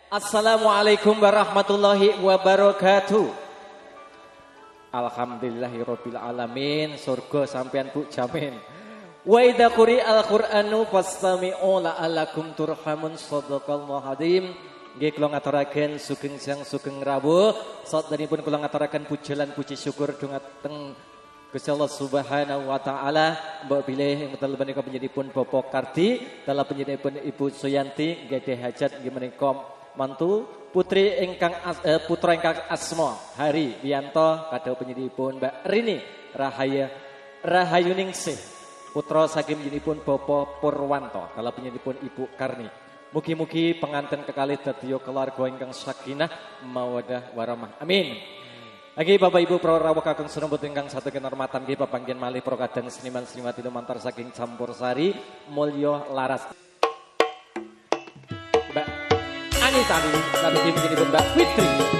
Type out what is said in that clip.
Assalamualaikum warahmatullahi wabarakatuh. Alhamdulillahirabbil alamin. Surga sampean Bu jamin. Wa idza quri'al Qur'anu fastami'u la'allakum turhamun. Shadaqallahu adzim. Nggih kula ngaturaken sugeng siang sugeng rawuh. Saderengipun kula ngaturaken puji lan puji syukur dhumateng Gusti Allah Subhanahu wa taala. Mbok bilih ing dalem menika panjenenganipun Bapak Kardi, dalem panjenenganipun Ibu Suyanti nggih hajat nggih menika mantu putri ingkang putra ingkang asma Hari Wiyanto kadang panjenenganipun Mbak Rini Rahayuningsih putra saking panjenenganipun Bapak Purwanto kala panjenenganipun Ibu Karni. Mugi-mugi pengantin kekalih dadiya keluarga ingkang sakinah mawaddah warahmah. Amin. Lagi Bapak Ibu para rawuh kakung sinebut ingkang satu kinurmatan nggih papanggen malih para kadang seniman seniwati lumantar saking Campursari mulya laras. Mbak Anita tadi menjadi Mbak Fitri.